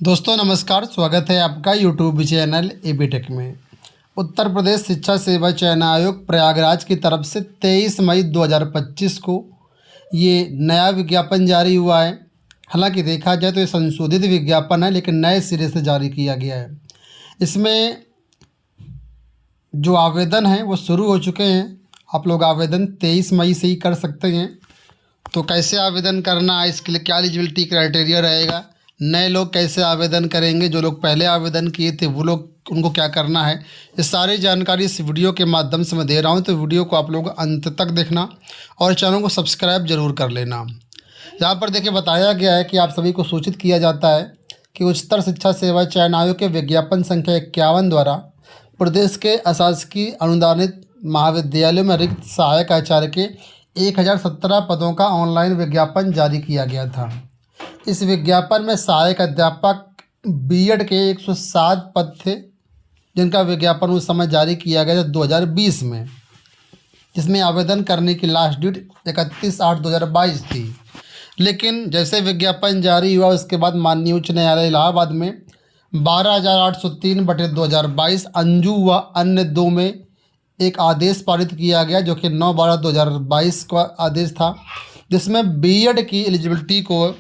दोस्तों नमस्कार, स्वागत है आपका यूट्यूब चैनल एबी टेक में। उत्तर प्रदेश शिक्षा सेवा चयन आयोग प्रयागराज की तरफ से 23 मई 2025 को ये नया विज्ञापन जारी हुआ है। हालांकि देखा जाए तो ये संशोधित विज्ञापन है, लेकिन नए सिरे से जारी किया गया है। इसमें जो आवेदन हैं वो शुरू हो चुके हैं। आप लोग आवेदन 23 मई से ही कर सकते हैं। तो कैसे आवेदन करना है, इसके लिए क्या एलिजिबिलिटी क्राइटेरिया रहेगा, नए लोग कैसे आवेदन करेंगे, जो लोग पहले आवेदन किए थे वो लोग उनको क्या करना है, ये सारी जानकारी इस वीडियो के माध्यम से मैं दे रहा हूँ। तो वीडियो को आप लोग अंत तक देखना और चैनल को सब्सक्राइब जरूर कर लेना। यहाँ पर देखिए बताया गया है कि आप सभी को सूचित किया जाता है कि उच्चतर शिक्षा सेवा चयन आयोग के विज्ञापन संख्या 51 द्वारा प्रदेश के अशासकीय अनुदानित महाविद्यालयों में रिक्त सहायक आचार्य के 1017 पदों का ऑनलाइन विज्ञापन जारी किया गया था। इस विज्ञापन में सहायक अध्यापक बीएड के 107 पद थे, जिनका विज्ञापन उस समय जारी किया गया था 2020 में, जिसमें आवेदन करने की लास्ट डेट 31/8/2022 थी। लेकिन जैसे विज्ञापन जारी हुआ उसके बाद माननीय उच्च न्यायालय इलाहाबाद में 12,803/2022 अंजू व अन्य 2 में एक आदेश पारित किया गया, जो कि 9/12/2022 का आदेश था, जिसमें बीएड की एलिजिबिलिटी को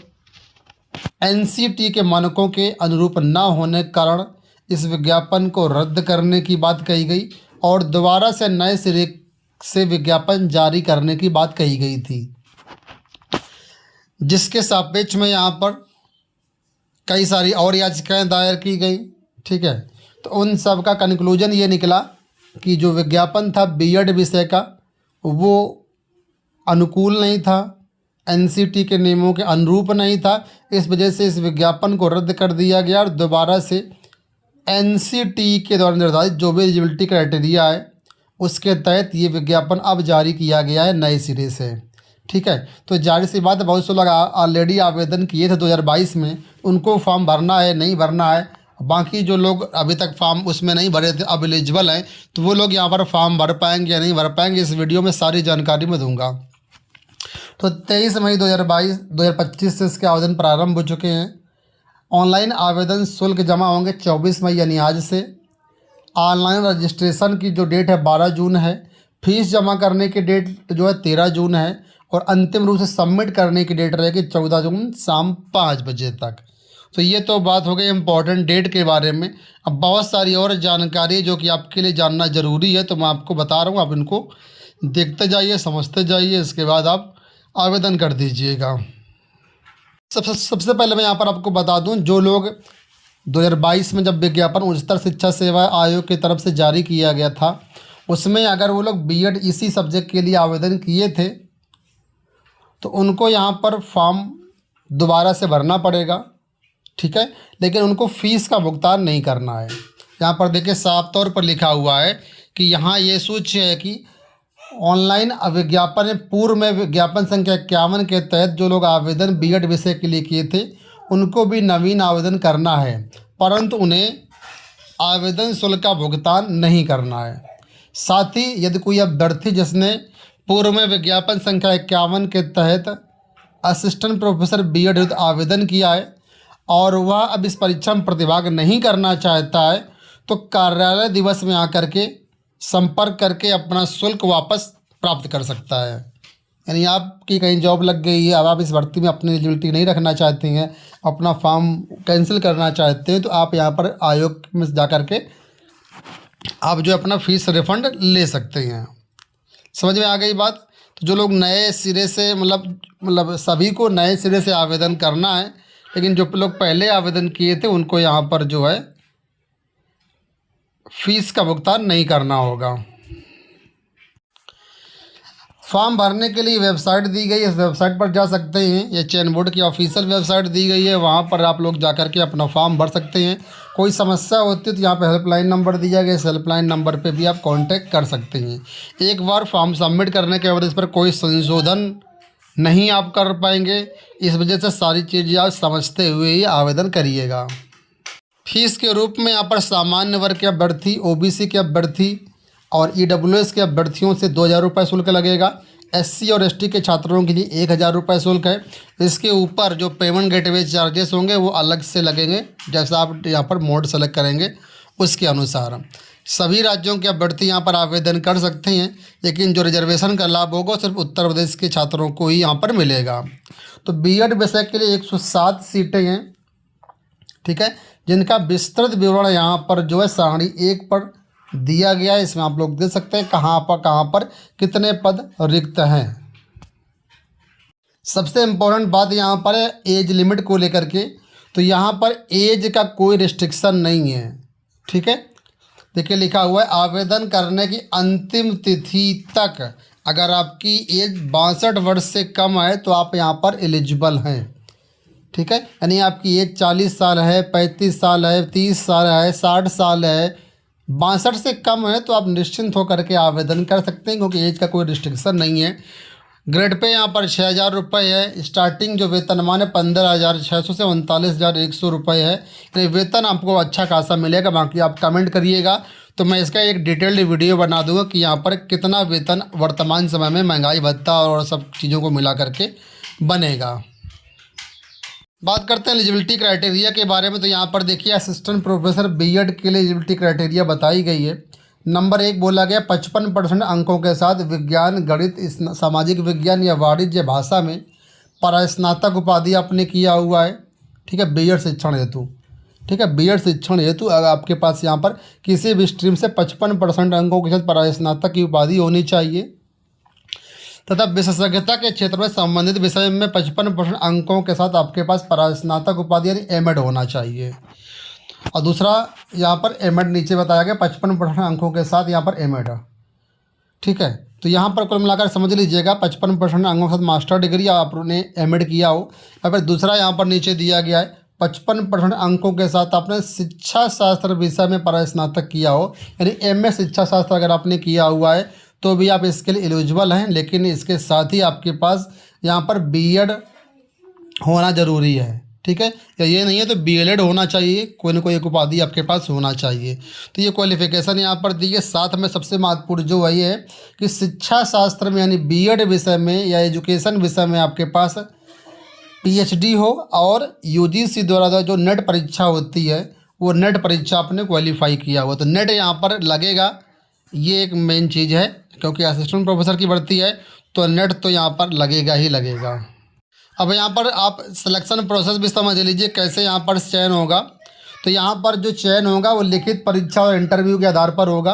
एनसीटी के मानकों के अनुरूप न होने के कारण इस विज्ञापन को रद्द करने की बात कही गई और दोबारा से नए सिरे से विज्ञापन जारी करने की बात कही गई थी, जिसके सापेक्ष में यहाँ पर कई सारी और याचिकाएं दायर की गई। ठीक है, तो उन सब का कंक्लूजन ये निकला कि जो विज्ञापन था बीएड विषय का वो अनुकूल नहीं था, एनसीटी के नियमों के अनुरूप नहीं था। इस वजह से इस विज्ञापन को रद्द कर दिया गया और दोबारा से एनसीटी के द्वारा निर्धारित जो भी एलिजिबिलिटी क्राइटेरिया है उसके तहत ये विज्ञापन अब जारी किया गया है नए सिरे से। ठीक है, तो जाहिर सी बात है बहुत से लोग ऑलरेडी आवेदन किए थे 2022 में, उनको फॉर्म भरना है नहीं भरना है। बाकी जो लोग अभी तक फॉर्म उसमें नहीं भरे थे, अब एलिजिबल हैं, तो वो लोग यहाँ पर फॉर्म भर पाएंगे या नहीं भर पाएंगे, इस वीडियो में सारी जानकारी मैं दूंगा। तो 23 मई 2025 से इसके आवेदन प्रारंभ हो चुके हैं। ऑनलाइन आवेदन शुल्क जमा होंगे 24 मई यानी आज से। ऑनलाइन रजिस्ट्रेशन की जो डेट है 12 जून है। फीस जमा करने की डेट जो है 13 जून है और अंतिम रूप से सबमिट करने की डेट रहेगी 14 जून शाम 5 बजे तक। तो ये तो बात हो गई इम्पॉर्टेंट डेट के बारे में। अब बहुत सारी और जानकारी जो कि आपके लिए जानना ज़रूरी है तो मैं आपको बता रहा हूँ, आप इनको देखते जाइए, समझते जाइए, इसके बाद आप आवेदन कर दीजिएगा। सबसे पहले मैं यहाँ पर आपको बता दूं, जो लोग 2022 में जब विज्ञापन उच्चतर शिक्षा सेवा आयोग की तरफ से जारी किया गया था उसमें अगर वो लोग बीएड इसी सब्जेक्ट के लिए आवेदन किए थे तो उनको यहाँ पर फॉर्म दोबारा से भरना पड़ेगा। ठीक है, लेकिन उनको फ़ीस का भुगतान नहीं करना है। यहाँ पर देखिए साफ तौर पर लिखा हुआ है कि यहाँ ये सूच्य है कि ऑनलाइन विज्ञापन पूर्व में विज्ञापन संख्या 51 के तहत जो लोग आवेदन बीएड विषय के लिए किए थे उनको भी नवीन आवेदन करना है, परंतु उन्हें आवेदन शुल्क का भुगतान नहीं करना है। साथ ही यदि कोई अभ्यर्थी जिसने पूर्व में विज्ञापन संख्या 51 के तहत असिस्टेंट प्रोफेसर बीएड हेतु आवेदन किया है और वह अब इस परीक्षा में प्रतिभाग नहीं करना चाहता है तो कार्यालय दिवस में आकर के संपर्क करके अपना शुल्क वापस प्राप्त कर सकता है। यानी आपकी कहीं जॉब लग गई है, अब आप इस भर्ती में अपनी एलिजिबिलिटी नहीं रखना चाहते हैं, अपना फॉर्म कैंसिल करना चाहते हैं, तो आप यहाँ पर आयोग में जा कर के आप जो अपना फ़ीस रिफ़ंड ले सकते हैं। समझ में आ गई बात। तो जो लोग नए सिरे से मतलब सभी को नए सिरे से आवेदन करना है, लेकिन जो लोग पहले आवेदन किए थे उनको यहाँ पर जो है फीस का भुगतान नहीं करना होगा। फॉर्म भरने के लिए वेबसाइट दी गई है, इस वेबसाइट पर जा सकते हैं। ये चयन बोर्ड की ऑफिशियल वेबसाइट दी गई है, वहाँ पर आप लोग जा कर के अपना फॉर्म भर सकते हैं। कोई समस्या होती है तो यहाँ पे हेल्पलाइन नंबर दिया गया है, इस हेल्पलाइन नंबर पे भी आप कांटेक्ट कर सकते हैं। एक बार फॉर्म सबमिट करने के बाद इस पर कोई संशोधन नहीं आप कर पाएंगे, इस वजह से सारी चीज़ें आप समझते हुए ही आवेदन करिएगा। फीस के रूप में यहाँ पर सामान्य वर्ग के अभ्यर्थी, ओबीसी के अभ्यर्थी और ईडब्ल्यूएस के अभ्यर्थियों से 2000 रुपये शुल्क लगेगा। SC और ST के छात्रों के लिए 1000 रुपये शुल्क है। इसके ऊपर जो पेमेंट गेटवे चार्जेस होंगे वो अलग से लगेंगे, जैसा आप यहाँ पर मोड सेलेक्ट करेंगे उसके अनुसार। सभी राज्यों के अभ्यर्थी यहाँ पर आवेदन कर सकते हैं, लेकिन जो रिजर्वेशन का लाभ होगा सिर्फ उत्तर प्रदेश के छात्रों को ही यहाँ पर मिलेगा। तो B.Ed विषय के लिए 107 सीटें हैं, ठीक है, जिनका विस्तृत विवरण यहाँ पर जो है सारणी 1 पर दिया गया है। इसमें आप लोग देख सकते हैं कहाँ पर कितने पद रिक्त हैं। सबसे इम्पोर्टेंट बात यहाँ पर है एज लिमिट को लेकर के। तो यहाँ पर एज का कोई रिस्ट्रिक्शन नहीं है, ठीक है। देखिए लिखा हुआ है आवेदन करने की अंतिम तिथि तक अगर आपकी एज 62 वर्ष से कम है तो आप यहाँ पर एलिजिबल हैं, ठीक है। यानी आपकी एज 40 साल है, 35 साल है, 30 साल है, 60 साल है, 62 से कम है तो आप निश्चिंत होकर के आवेदन कर सकते हैं, क्योंकि एज का कोई रिस्ट्रिक्शन नहीं है। ग्रेड पे यहाँ पर 6000 रुपये है। स्टार्टिंग जो वेतनमान है 15,600 से 39,100 रुपये है। यानी वेतन आपको अच्छा खासा मिलेगा। बाकी आप कमेंट करिएगा तो मैं इसका एक डिटेल्ड वीडियो बना दूंगा कि यहाँ पर कितना वेतन वर्तमान समय में महंगाई भत्ता और सब चीज़ों को मिला करके बनेगा। बात करते हैं एलिजिबिलिटी क्राइटेरिया के बारे में। तो यहाँ पर देखिए असिस्टेंट प्रोफेसर B.Ed के लिए एलिजिबिलिटी क्राइटेरिया बताई गई है। नंबर 1 बोला गया 55% अंकों के साथ विज्ञान, गणित, सामाजिक विज्ञान या वाणिज्य भाषा में परास्नातक उपाधि आपने किया हुआ है, ठीक है, B.Ed शिक्षण हेतु, ठीक है। B.Ed शिक्षण हेतु अगर आपके पास यहाँ पर किसी भी स्ट्रीम से 55% अंकों के साथ परास्नातक की उपाधि होनी चाहिए तथा विशेषज्ञता के क्षेत्र में संबंधित विषय में 55% अंकों के साथ आपके पास परास्नातक उपाधि यानी M.Ed होना चाहिए। और दूसरा यहाँ पर M.Ed नीचे बताया गया 55% अंकों के साथ यहाँ पर M.Ed, ठीक है। तो यहाँ पर कुल मिलाकर समझ लीजिएगा 55% अंकों के साथ मास्टर डिग्री आपने M.Ed किया हो। या फिर दूसरा यहाँ पर नीचे दिया गया है 55% अंकों के साथ आपने शिक्षा शास्त्र विषय में परास्नातक किया हो, यानी M.A शिक्षा शास्त्र अगर आपने किया हुआ है तो भी आप इसके लिए एलिजिबल हैं। लेकिन इसके साथ ही आपके पास यहाँ पर B.Ed होना ज़रूरी है, ठीक है। या ये नहीं है तो B.Ed होना चाहिए, कोई ना कोई एक उपाधि आपके पास होना चाहिए। तो ये क्वालिफिकेशन यहाँ पर दी है। साथ में सबसे महत्वपूर्ण जो वही है कि शिक्षा शास्त्र में यानी B.Ed विषय में या एजुकेशन विषय में आपके पास PhD हो और UGC द्वारा जो नेट परीक्षा होती है वो नेट परीक्षा आपने क्वालिफाई किया हुआ। तो नेट यहाँ पर लगेगा, ये एक मेन चीज़ है, क्योंकि असिस्टेंट प्रोफेसर की भर्ती है तो नेट तो यहाँ पर लगेगा ही लगेगा। अब यहाँ पर आप सिलेक्शन प्रोसेस भी समझ लीजिए कैसे यहाँ पर चयन होगा। तो यहाँ पर जो चयन होगा वो लिखित परीक्षा और इंटरव्यू के आधार पर होगा।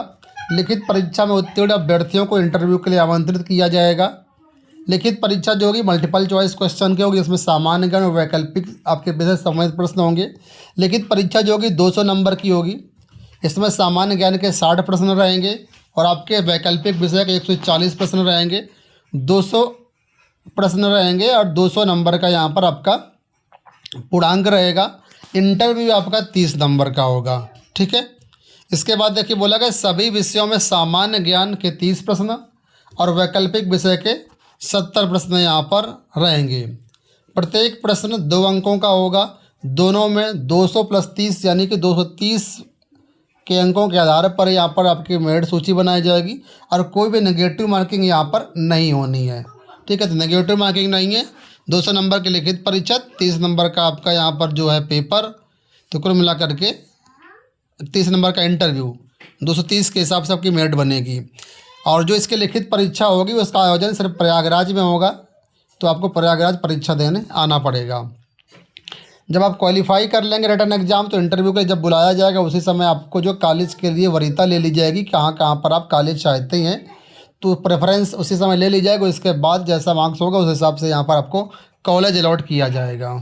लिखित परीक्षा में उत्तीर्ण अभ्यर्थियों को इंटरव्यू के लिए आमंत्रित किया जाएगा। लिखित परीक्षा जो होगी मल्टीपल चॉइस क्वेश्चन की होगी, इसमें सामान्य ज्ञान और वैकल्पिक आपके विषय संबंधित प्रश्न होंगे। लिखित परीक्षा जो होगी 200 नंबर की होगी। इसमें सामान्य ज्ञान के 60 प्रश्न रहेंगे और आपके वैकल्पिक विषय के 140 प्रश्न रहेंगे। 200 प्रश्न रहेंगे और 200 नंबर का यहाँ पर आपका पूर्णांक रहेगा। इंटरव्यू आपका 30 नंबर का होगा, ठीक है। इसके बाद देखिए बोला गया सभी विषयों में सामान्य ज्ञान के 30 प्रश्न और वैकल्पिक विषय के 70 प्रश्न यहाँ पर रहेंगे। प्रत्येक प्रश्न 2 अंकों का होगा। दोनों में 200 + 30 यानी कि 230 के अंकों के आधार पर यहाँ पर आपकी मेरिट सूची बनाई जाएगी और कोई भी नेगेटिव मार्किंग यहाँ पर नहीं होनी है, ठीक है। तो नेगेटिव मार्किंग नहीं है। 200 नंबर की लिखित परीक्षा, 30 नंबर का आपका यहाँ पर जो है पेपर, तो कुल मिला करके 30 नंबर का इंटरव्यू, 230 के हिसाब से आपकी मेरिट बनेगी। और जो इसकी लिखित परीक्षा होगी उसका आयोजन सिर्फ प्रयागराज में होगा, तो आपको प्रयागराज परीक्षा देने आना पड़ेगा। जब आप क्वालिफाई कर लेंगे रिटन एग्जाम तो इंटरव्यू के लिए जब बुलाया जाएगा उसी समय आपको जो कॉलेज के लिए वरीयता ले ली जाएगी, कहाँ कहाँ पर आप कॉलेज चाहते हैं, तो प्रेफरेंस उसी समय ले ली जाएगी। उसके बाद जैसा मार्क्स होगा उस हिसाब से यहाँ पर आपको कॉलेज अलॉट किया जाएगा।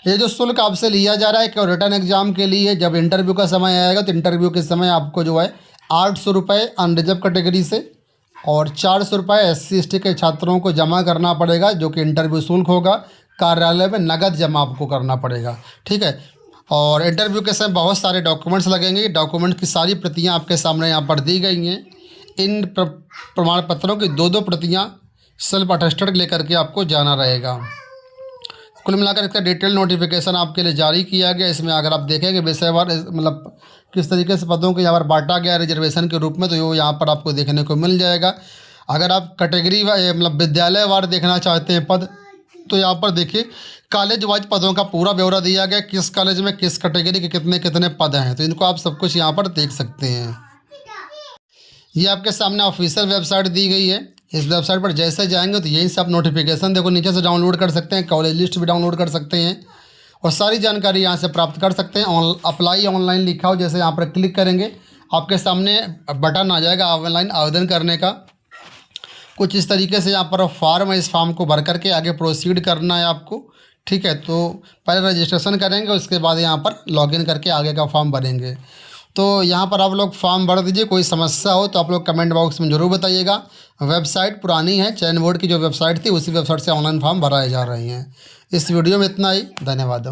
ये जो शुल्क आपसे लिया जा रहा है कि रिटन एग्जाम के लिए जब इंटरव्यू का समय आएगा तो इंटरव्यू के समय आपको जो है 800 रुपये अनरिजर्व कैटेगरी से और 400 रुपये SC/ST के छात्रों को जमा करना पड़ेगा, जो कि इंटरव्यू शुल्क होगा। कार्यालय में नगद जमा आपको करना पड़ेगा, ठीक है। और इंटरव्यू के समय बहुत सारे डॉक्यूमेंट्स लगेंगे। डॉक्यूमेंट की सारी प्रतियां आपके सामने यहाँ पर दी गई हैं। इन प्रमाण पत्रों की 2-2 प्रतियां सेल्फ अटेस्टेड लेकर के आपको जाना रहेगा। कुल मिलाकर इसका डिटेल नोटिफिकेशन आपके लिए जारी किया गया। इसमें अगर आप देखेंगे विषयवार मतलब किस तरीके से पदों को यहाँ पर बांटा गया रिजर्वेशन के रूप में, तो वो यहाँ पर आपको देखने को मिल जाएगा। अगर आप कैटेगरी मतलब विद्यालय वार देखना चाहते हैं पद, तो यहाँ पर देखिए कॉलेज वाइज पदों का पूरा ब्यौरा दिया गया, किस कॉलेज में किस कैटेगरी के कितने कितने पद हैं, तो इनको आप सब कुछ यहाँ पर देख सकते हैं। ये आपके सामने ऑफिशियल वेबसाइट दी गई है। इस वेबसाइट पर जैसे जाएंगे तो यही सब नोटिफिकेशन देखो नीचे से डाउनलोड कर सकते हैं, कॉलेज लिस्ट भी डाउनलोड कर सकते हैं और सारी जानकारी यहाँ से प्राप्त कर सकते हैं। अप्लाई ऑनलाइन लिखा हो, जैसे यहाँ पर क्लिक करेंगे आपके सामने बटन आ जाएगा ऑनलाइन आवेदन करने का। कुछ इस तरीके से यहाँ पर फॉर्म है, इस फॉर्म को भर करके आगे प्रोसीड करना है आपको, ठीक है। तो पहले रजिस्ट्रेशन करेंगे, उसके बाद यहाँ पर लॉगिन करके आगे का फॉर्म भरेंगे। तो यहाँ पर आप लोग फॉर्म भर दीजिए। कोई समस्या हो तो आप लोग कमेंट बॉक्स में ज़रूर बताइएगा। वेबसाइट पुरानी है, चयन बोर्ड की जो वेबसाइट थी उसी वेबसाइट से ऑनलाइन फॉर्म भराए जा रहे हैं। इस वीडियो में इतना ही, धन्यवाद।